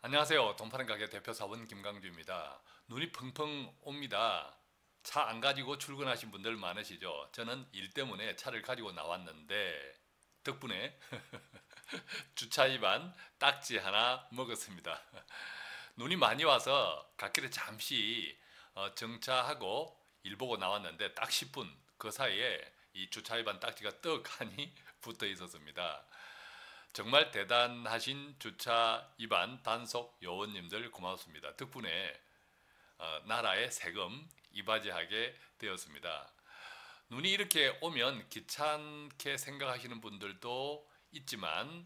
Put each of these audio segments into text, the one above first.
안녕하세요. 돈파는 가게 대표 사원 김강주입니다. 눈이 펑펑 옵니다. 차 안 가지고 출근하신 분들 많으시죠? 저는 일 때문에 차를 가지고 나왔는데 덕분에 주차 위반 딱지 하나 먹었습니다. 눈이 많이 와서 갓길에 잠시 정차하고 일 보고 나왔는데 딱 10분 그 사이에 이 주차 위반 딱지가 떡하니 붙어 있었습니다. 정말 대단하신 주차 위반 단속 요원님들 고맙습니다. 덕분에 나라의 세금 이바지하게 되었습니다. 눈이 이렇게 오면 귀찮게 생각하시는 분들도 있지만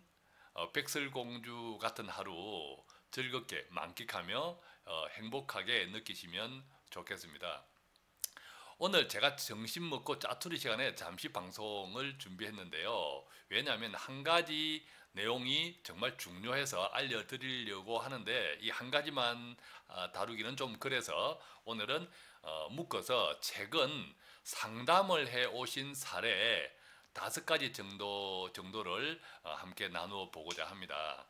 백설공주 같은 하루 즐겁게 만끽하며 행복하게 느끼시면 좋겠습니다. 오늘 제가 점심 먹고 짜투리 시간에 잠시 방송을 준비했는데요. 왜냐하면 한 가지 내용이 정말 중요해서 알려드리려고 하는데 이 한 가지만 다루기는 좀 그래서 오늘은 묶어서 최근 상담을 해 오신 사례 5가지 정도를 함께 나누어 보고자 합니다.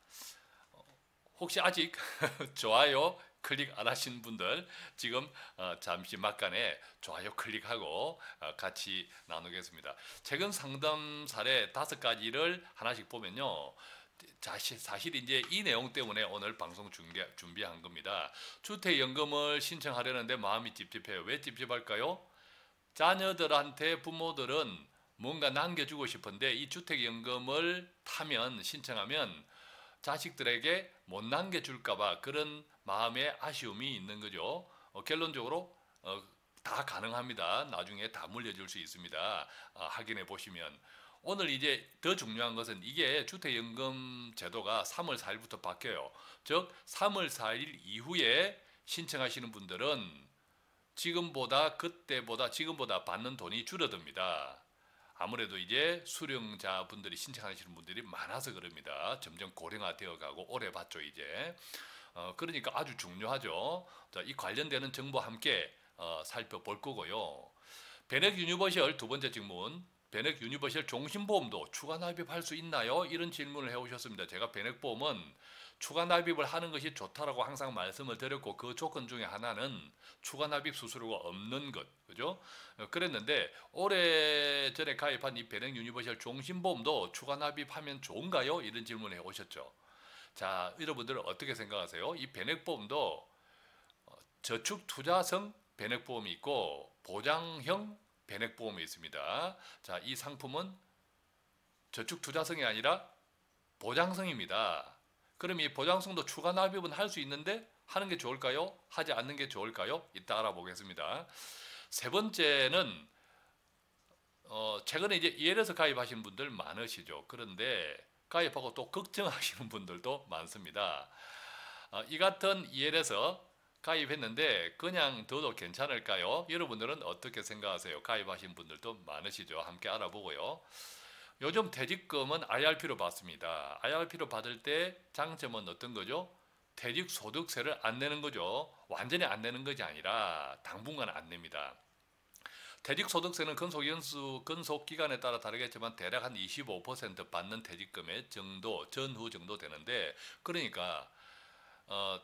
혹시 아직 좋아요 클릭 안 하신 분들 지금 잠시 막간에 좋아요 클릭하고 같이 나누겠습니다. 최근 상담 사례 5가지를 하나씩 보면요. 사실 이제 이 내용 때문에 오늘 방송 준비한 겁니다. 주택연금을 신청하려는데 마음이 찝찝해요. 왜 찝찝할까요? 자녀들한테 부모들은 뭔가 남겨주고 싶은데 이 주택연금을 타면 신청하면 자식들에게 못 남겨줄까봐 그런 마음의 아쉬움이 있는 거죠. 결론적으로 다 가능합니다. 나중에 다 물려줄 수 있습니다. 확인해 보시면. 오늘 이제 더 중요한 것은 이게 주택연금 제도가 3월 4일부터 바뀌어요. 즉 3월 4일 이후에 신청하시는 분들은 지금보다 받는 돈이 줄어듭니다. 아무래도 이제 수령자 분들이 신청하시는 분들이 많아서 그럽니다. 점점 고령화 되어 가고 오래 받죠 이제. 그러니까 아주 중요하죠. 자, 이 관련되는 정보 함께 살펴볼 거고요. 베넥 유니버셜 두 번째 질문. 베넥 유니버셜 종신보험도 추가 납입할 수 있나요? 이런 질문을 해오셨습니다. 제가 베넥 보험은 추가 납입을 하는 것이 좋다라고 항상 말씀을 드렸고 그 조건 중에 하나는 추가 납입 수수료가 없는 것, 그죠? 그랬는데 오래전에 가입한 이 베넥 유니버셜 종신보험도 추가 납입하면 좋은가요? 이런 질문을 해오셨죠. 자, 여러분들은 어떻게 생각하세요? 이 베넥보험도 저축투자성 베넥보험이 있고 보장형 베넥보험이 있습니다. 자, 이 상품은 저축투자성이 아니라 보장성입니다. 그럼 이 보장성도 추가 납입은 할 수 있는데 하는 게 좋을까요? 하지 않는 게 좋을까요? 이따 알아보겠습니다. 세 번째는 최근에 이제 EL에서 가입하신 분들 많으시죠. 그런데 가입하고 또 걱정하시는 분들도 많습니다. 이 같은 EL에서 가입했는데 그냥 둬도 괜찮을까요? 여러분들은 어떻게 생각하세요? 가입하신 분들도 많으시죠. 함께 알아보고요. 요즘 퇴직금은 IRP로 받습니다. IRP로 받을 때 장점은 어떤 거죠? 퇴직소득세를 안 내는 거죠. 완전히 안 내는 것이 아니라 당분간 안 냅니다. 퇴직소득세는 근속기간에 따라 다르겠지만 대략 한 25% 받는 퇴직금의 정도, 전후 정도 되는데 그러니까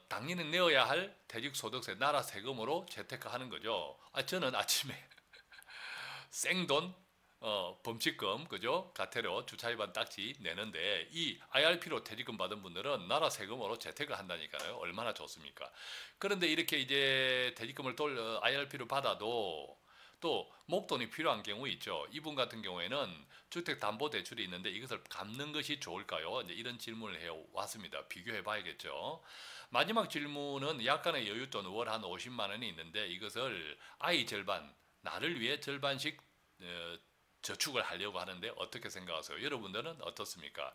당연히 내어야 할 퇴직소득세 나라 세금으로 재테크하는 거죠. 저는 아침에 생돈 범칙금 그죠? 가태료 주차위반 딱지 내는데 이 IRP로 퇴직금 받은 분들은 나라 세금으로 재테크를 한다니까요. 얼마나 좋습니까? 그런데 이렇게 이제 퇴직금을 IRP로 받아도 또 목돈이 필요한 경우 있죠. 이분 같은 경우에는 주택담보대출이 있는데 이것을 갚는 것이 좋을까요? 이제 이런 질문을 해왔습니다. 비교해 봐야겠죠. 마지막 질문은 약간의 여윳돈 월 한 50만 원이 있는데 이것을 아이 절반, 나를 위해 절반씩 저축을 하려고 하는데 어떻게 생각하세요? 여러분들은 어떻습니까?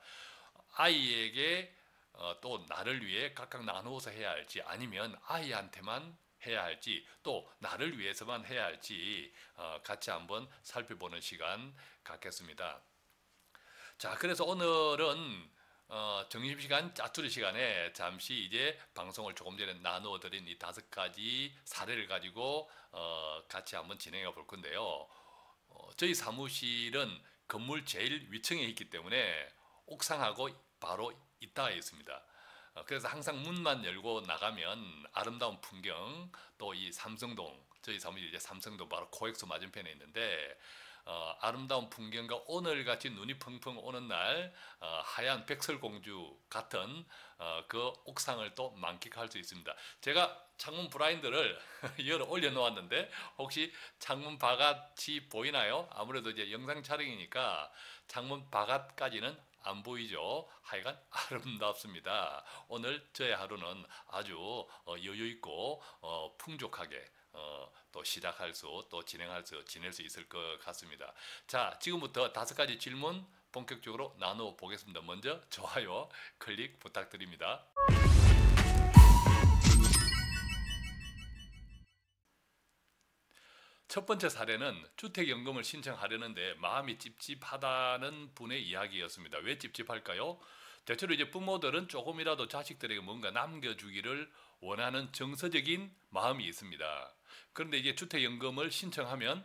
아이에게 또 나를 위해 각각 나누어서 해야 할지 아니면 아이한테만 해야 할지 또 나를 위해서만 해야 할지 같이 한번 살펴보는 시간 갖겠습니다. 자, 그래서 오늘은 점심시간 짜투리 시간에 잠시 이제 방송을 조금 전에 나누어 드린 이 5가지 사례를 가지고 같이 한번 진행해 볼 건데요. 저희 사무실은 건물 제일 위층에 있기 때문에 옥상하고 바로 이따에 있습니다. 그래서 항상 문만 열고 나가면 아름다운 풍경, 또 이 삼성동, 저희 사무실이 이제 삼성동 바로 코엑스 맞은편에 있는데 아름다운 풍경과 오늘같이 눈이 펑펑 오는 날 하얀 백설공주 같은 그 옥상을 또 만끽할 수 있습니다. 제가 창문 블라인드를 열어 올려놓았는데 혹시 창문 바깥이 보이나요? 아무래도 이제 영상 촬영이니까 창문 바깥까지는 안 보이죠. 하여간 아름답습니다. 오늘 저의 하루는 아주 여유 있고 풍족하게 또 시작할 수, 또 진행할 수, 지낼 수 있을 것 같습니다. 자, 지금부터 5가지 질문 본격적으로 나누어 보겠습니다. 먼저 좋아요, 클릭 부탁드립니다. 첫 번째 사례는 주택연금을 신청하려는데 마음이 찝찝하다는 분의 이야기였습니다. 왜 찝찝할까요? 대체로 이제 부모들은 조금이라도 자식들에게 뭔가 남겨주기를 원하는 정서적인 마음이 있습니다. 그런데 이게 주택연금을 신청하면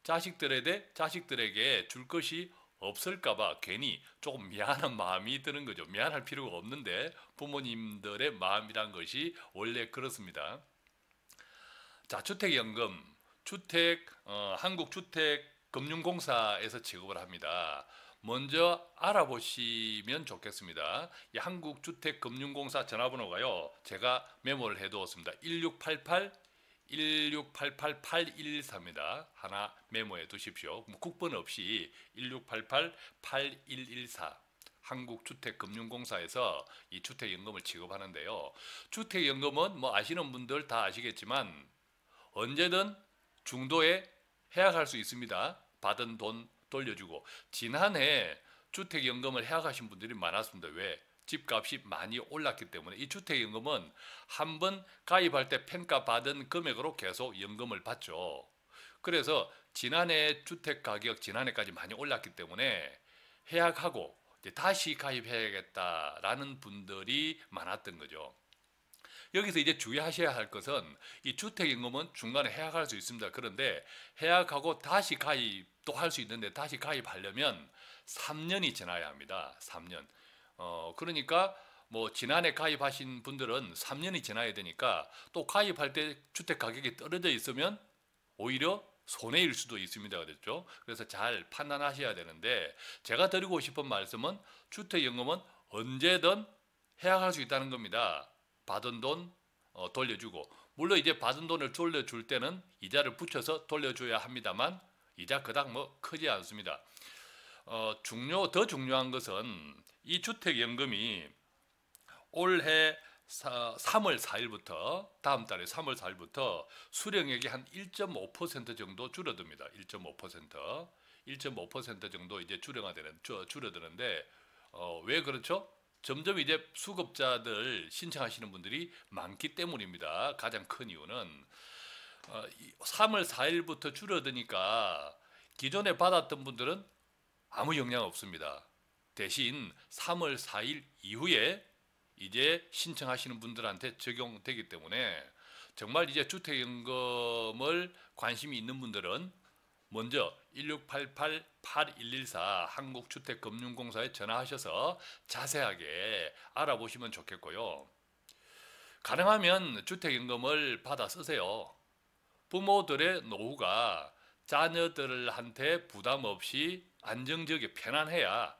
자식들에게 줄 것이 없을까봐 괜히 조금 미안한 마음이 드는 거죠. 미안할 필요가 없는데 부모님들의 마음이란 것이 원래 그렇습니다. 자, 주택연금. 한국주택금융공사에서 지급을 합니다. 먼저 알아보시면 좋겠습니다. 이 한국주택금융공사 전화번호가요. 제가 메모를 해두었습니다. 1688-814입니다. 하나 메모해 두십시오. 국번 없이 1688-8114. 한국주택금융공사에서 이 주택연금을 지급하는데요. 주택연금은 뭐 아시는 분들 다 아시겠지만 언제든 중도에 해약할 수 있습니다. 받은 돈 돌려주고. 지난해 주택연금을 해약하신 분들이 많았습니다. 왜? 집값이 많이 올랐기 때문에. 이 주택연금은 한번 가입할 때 평가받은 금액으로 계속 연금을 받죠. 그래서 지난해 주택가격 지난해까지 많이 올랐기 때문에 해약하고 이제 다시 가입해야겠다라는 분들이 많았던 거죠. 여기서 이제 주의하셔야 할 것은 이 주택연금은 중간에 해약할 수 있습니다. 그런데 해약하고 다시 가입도 할 수 있는데 다시 가입하려면 3년이 지나야 합니다. 3년. 그러니까 뭐 지난해 가입하신 분들은 3년이 지나야 되니까 또 가입할 때 주택 가격이 떨어져 있으면 오히려 손해일 수도 있습니다. 그랬죠? 그래서 잘 판단하셔야 되는데 제가 드리고 싶은 말씀은 주택연금은 언제든 해약할 수 있다는 겁니다. 받은 돈 돌려주고, 물론 이제 받은 돈을 돌려줄 때는 이자를 붙여서 돌려줘야 합니다만 이자 그닥 뭐 크지 않습니다. 더 중요한 것은 이 주택연금이 올해 3월 4일부터 다음 달에 3월 4일부터 수령액이 한 1.5% 정도 줄어듭니다. 1.5% 정도 이제 줄어드는데 왜 그렇죠? 점점 이제 수급자들 신청하시는 분들이 많기 때문입니다. 가장 큰 이유는 3월 4일부터 줄어드니까 기존에 받았던 분들은 아무 영향 없습니다. 대신 3월 4일 이후에 이제 신청하시는 분들한테 적용되기 때문에 정말 이제 주택연금을 관심이 있는 분들은 먼저 1688-8114 한국주택금융공사에 전화하셔서 자세하게 알아보시면 좋겠고요. 가능하면 주택연금을 받아 쓰세요. 부모들의 노후가 자녀들한테 부담 없이 안정적이게 편안해야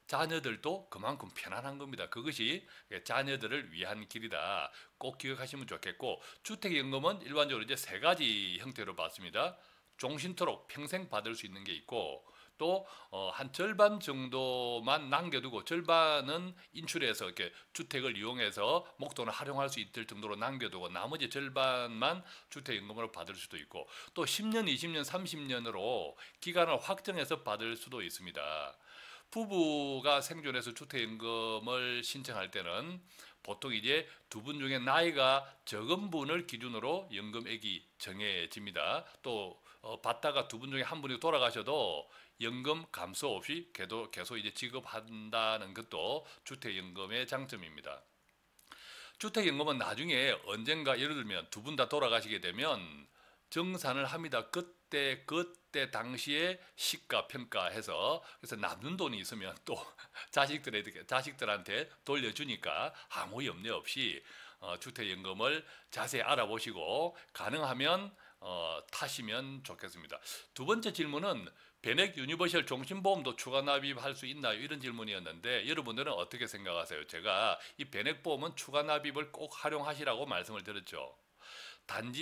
자녀들도 그만큼 편안한 겁니다. 그것이 자녀들을 위한 길이다. 꼭 기억하시면 좋겠고, 주택연금은 일반적으로 이제 3가지 형태로 받습니다. 종신토록 평생 받을 수 있는 게 있고, 또 한 절반 정도만 남겨두고 절반은 인출해서 이렇게 주택을 이용해서 목돈을 활용할 수 있을 정도로 남겨두고 나머지 절반만 주택연금으로 받을 수도 있고, 또 10년, 20년, 30년으로 기간을 확정해서 받을 수도 있습니다. 부부가 생존해서 주택연금을 신청할 때는 보통 이제 두 분 중에 나이가 적은 분을 기준으로 연금액이 정해집니다. 또 받다가 두 분 중에 한 분이 돌아가셔도 연금 감소 없이 계속 이제 지급한다는 것도 주택연금의 장점입니다. 주택연금은 나중에 언젠가 예를 들면 두 분 다 돌아가시게 되면 정산을 합니다. 그때 당시에 시가 평가해서 그래서 남는 돈이 있으면 또 자식들한테 돌려주니까 아무 염려 없이 주택연금을 자세히 알아보시고 가능하면 타시면 좋겠습니다. 두 번째 질문은 변액 유니버셜 종신보험도 추가 납입할 수 있나요? 이런 질문이었는데 여러분들은 어떻게 생각하세요? 제가 이 변액보험은 추가 납입을 꼭 활용하시라고 말씀을 드렸죠.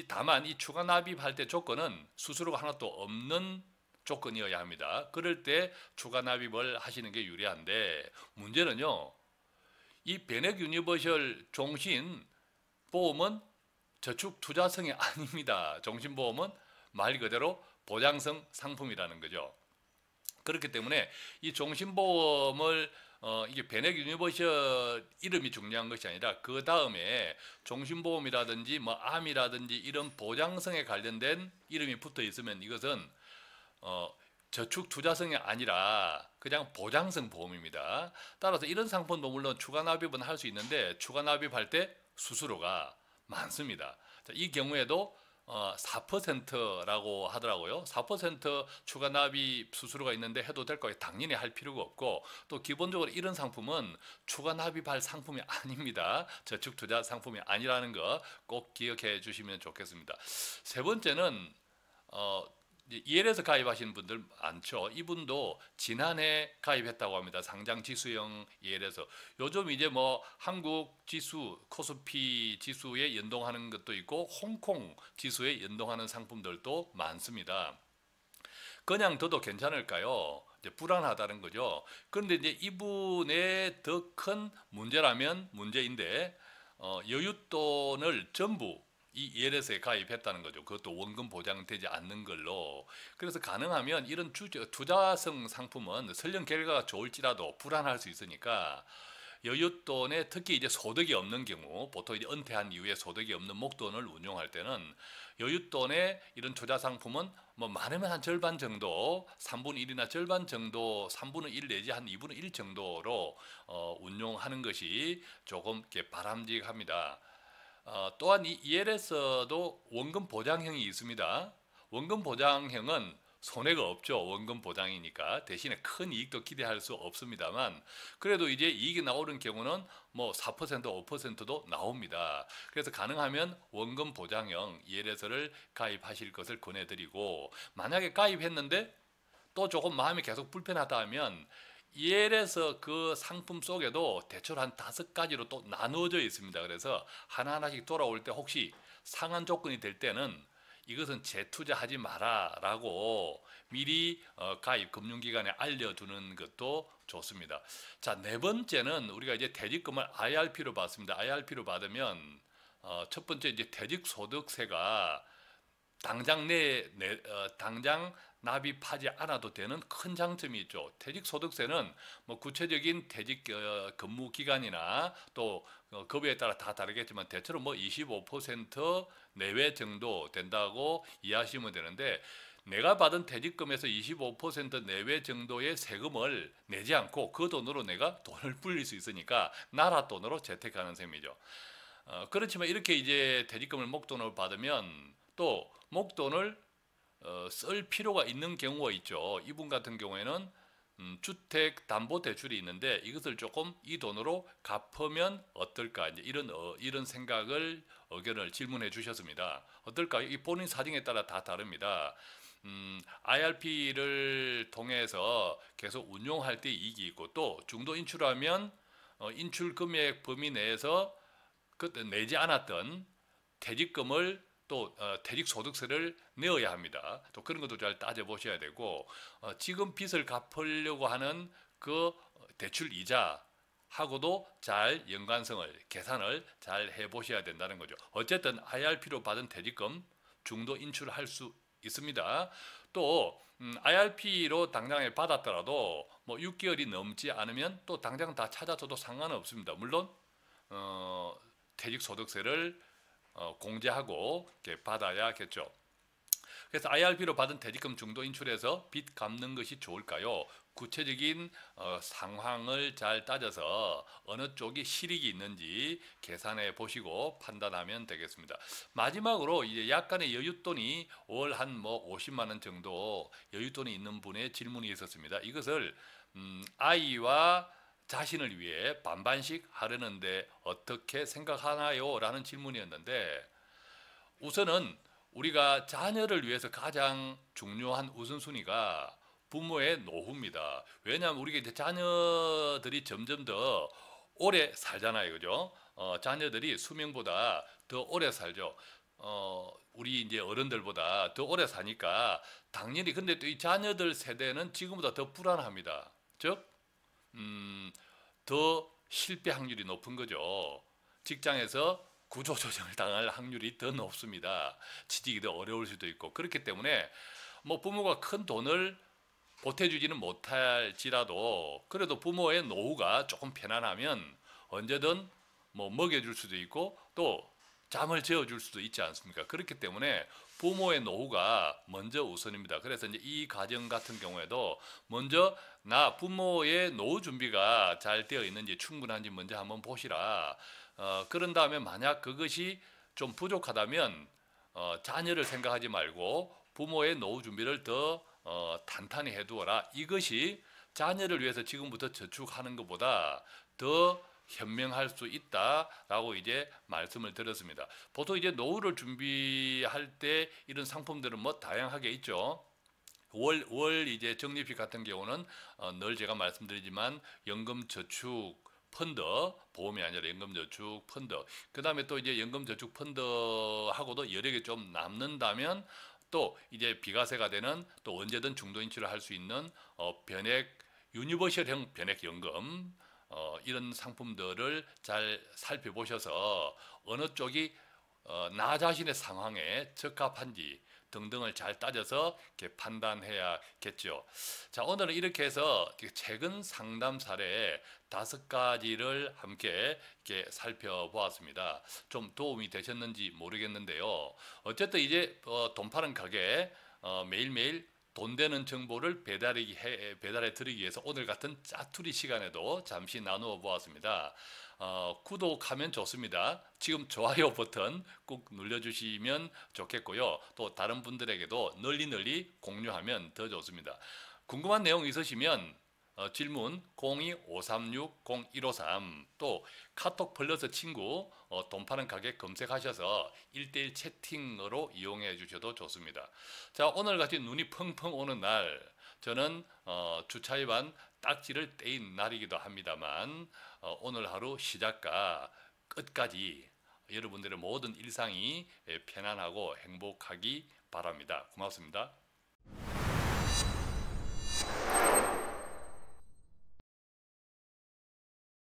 다만 이 추가 납입할 때 조건은 수수료가 하나도 없는 조건이어야 합니다. 그럴 때 추가 납입을 하시는 게 유리한데 문제는요. 이 변액 유니버셜 종신 보험은 저축 투자성이 아닙니다. 종신보험은 말 그대로 보장성 상품이라는 거죠. 그렇기 때문에 이 종신보험을 이게 변액 유니버셜 이름이 중요한 것이 아니라 그 다음에 종신보험이라든지 뭐 암이라든지 이런 보장성에 관련된 이름이 붙어 있으면 이것은 저축 투자성이 아니라 그냥 보장성 보험입니다. 따라서 이런 상품도 물론 추가 납입은 할 수 있는데 추가 납입할 때 수수료가 많습니다. 이 경우에도 4%라고 하더라고요. 4% 추가 납입 수수료가 있는데 해도 될 거예요. 당연히 할 필요가 없고 또 기본적으로 이런 상품은 추가 납입할 상품이 아닙니다. 저축 투자 상품이 아니라는 거 꼭 기억해 주시면 좋겠습니다. 세 번째는 EL에서 가입하시는 분들 많죠. 이분도 지난해 가입했다고 합니다. 상장 지수형 EL에서. 요즘 이제 뭐 한국 지수, 코스피 지수에 연동하는 것도 있고 홍콩 지수에 연동하는 상품들도 많습니다. 그냥 둬도 괜찮을까요? 이제 불안하다는 거죠. 그런데 이제 이분의 더 큰 문제인데 여윳돈을 전부 이 ELS에 가입했다는 거죠. 그것도 원금 보장되지 않는 걸로. 그래서 가능하면 이런 투자성 상품은 설령 결과가 좋을지라도 불안할 수 있으니까 여윳돈에 특히 이제 소득이 없는 경우, 보통 이제 은퇴한 이후에 소득이 없는 목돈을 운용할 때는 여윳돈에 이런 투자 상품은 뭐 많으면 한 절반 정도, 3분의 1이나 절반 정도, 3분의 1 내지 한 2분의 1 정도로 운용하는 것이 조금 이렇게 바람직합니다. 또한 이 EL에서도 원금 보장형이 있습니다. 원금 보장형은 손해가 없죠. 원금 보장이니까. 대신에 큰 이익도 기대할 수 없습니다만 그래도 이제 이익이 나오는 경우는 뭐 4%, 5%도 나옵니다. 그래서 가능하면 원금 보장형 ELS를 가입하실 것을 권해드리고 만약에 가입했는데 또 조금 마음이 계속 불편하다 하면 EL에서 그 상품 속에도 대충 한 5가지로 또 나누어져 있습니다. 그래서 하나하나씩 돌아올 때 혹시 상한 조건이 될 때는 이것은 재투자하지 마라 라고 미리 가입 금융기관에 알려두는 것도 좋습니다. 자, 네 번째는 우리가 이제 퇴직금을 IRP로 받습니다. IRP로 받으면 첫 번째 이제 퇴직소득세가 당장 납입하지 않아도 되는 큰 장점이 있죠. 퇴직소득세는 뭐 구체적인 퇴직 근무 기간이나 또 급여에 따라 다 다르겠지만 대체로 뭐 25% 내외 정도 된다고 이해하시면 되는데 내가 받은 퇴직금에서 25% 내외 정도의 세금을 내지 않고 그 돈으로 내가 돈을 불릴 수 있으니까 나라 돈으로 재택하는 셈이죠. 그렇지만 이렇게 이제 퇴직금을 목돈으로 받으면 또 목돈을 쓸 필요가 있는 경우가 있죠. 이분 같은 경우에는 주택담보대출이 있는데 이것을 조금 이 돈으로 갚으면 어떨까 이제 이런 의견을 질문해 주셨습니다. 어떨까요? 이 본인 사정에 따라 다 다릅니다. IRP를 통해서 계속 운용할 때 이익이 있고 또 중도 인출하면 인출 금액 범위 내에서 그때 내지 않았던 퇴직금을 또 퇴직소득세를 내어야 합니다. 또 그런 것도 잘 따져보셔야 되고 지금 빚을 갚으려고 하는 그 대출 이자하고도 잘 계산을 잘 해보셔야 된다는 거죠. 어쨌든 IRP로 받은 퇴직금 중도 인출할 수 있습니다. 또 IRP로 당장에 받았더라도 뭐 6개월이 넘지 않으면 또 당장 다 찾아서도 상관은 없습니다. 물론 퇴직소득세를 공제하고 이렇게 받아야겠죠. 그래서 IRP로 받은 퇴직금 중도 인출해서 빚 갚는 것이 좋을까요? 구체적인 상황을 잘 따져서 어느 쪽이 실익이 있는지 계산해 보시고 판단하면 되겠습니다. 마지막으로 이제 약간의 여윳돈이 월 한 뭐 50만 원 정도 여윳돈이 있는 분의 질문이 있었습니다. 이것을 아이와 자신을 위해 반반씩 하려는데 어떻게 생각하나요? 라는 질문이었는데, 우선은 우리가 자녀를 위해서 가장 중요한 우선순위가 부모의 노후입니다. 왜냐하면 우리가 이제 자녀들이 점점 더 오래 살잖아요, 그죠? 자녀들이 수명보다 더 오래 살죠. 우리 이제 어른들보다 더 오래 사니까 당연히, 근데 또 이 자녀들 세대는 지금보다 더 불안합니다. 즉, 더 실패 확률이 높은 거죠. 직장에서 구조조정을 당할 확률이 더 높습니다. 취직이 더 어려울 수도 있고. 그렇기 때문에 뭐 부모가 큰 돈을 보태주지는 못할지라도 그래도 부모의 노후가 조금 편안하면 언제든 뭐 먹여줄 수도 있고 또 잠을 재워줄 수도 있지 않습니까? 그렇기 때문에 부모의 노후가 먼저 우선입니다. 그래서 이제 이 가정 같은 경우에도 먼저 나 부모의 노후 준비가 잘 되어 있는지 충분한지 먼저 한번 보시라. 그런 다음에 만약 그것이 좀 부족하다면 자녀를 생각하지 말고 부모의 노후 준비를 더 탄탄히 해두어라. 이것이 자녀를 위해서 지금부터 저축하는 것보다 더 현명할 수 있다라고 이제 말씀을 드렸습니다. 보통 이제 노후를 준비할 때 이런 상품들은 뭐 다양하게 있죠. 월 이제 적립식 같은 경우는 늘 제가 말씀드리지만 연금저축 펀드, 보험이 아니라 연금저축 펀드. 그 다음에 또 이제 연금저축 펀드하고도 여러 개 좀 남는다면 또 이제 비과세가 되는 또 언제든 중도인출을 할 수 있는 변액 유니버셜형 변액연금 이런 상품들을 잘 살펴보셔서 어느 쪽이 나 자신의 상황에 적합한지 등등을 잘 따져서 이렇게 판단해야겠죠. 자, 오늘은 이렇게 해서 최근 상담 사례 5가지를 함께 이렇게 살펴보았습니다. 좀 도움이 되셨는지 모르겠는데요. 어쨌든 이제 돈 파는 가게 매일매일 돈 되는 정보를 배달해 드리기 위해서 오늘 같은 짜투리 시간에도 잠시 나누어 보았습니다. 구독하면 좋습니다. 지금 좋아요 버튼 꼭 눌러주시면 좋겠고요. 또 다른 분들에게도 널리 공유하면 더 좋습니다. 궁금한 내용 있으시면 질문 02-536-0153 또 카톡 플러스 친구 돈 파는 가게 검색하셔서 1대1 채팅으로 이용해 주셔도 좋습니다. 자, 오늘같이 눈이 펑펑 오는 날 저는 주차 위반 딱지를 떼인 날이기도 합니다만 오늘 하루 시작과 끝까지 여러분들의 모든 일상이 편안하고 행복하기 바랍니다. 고맙습니다.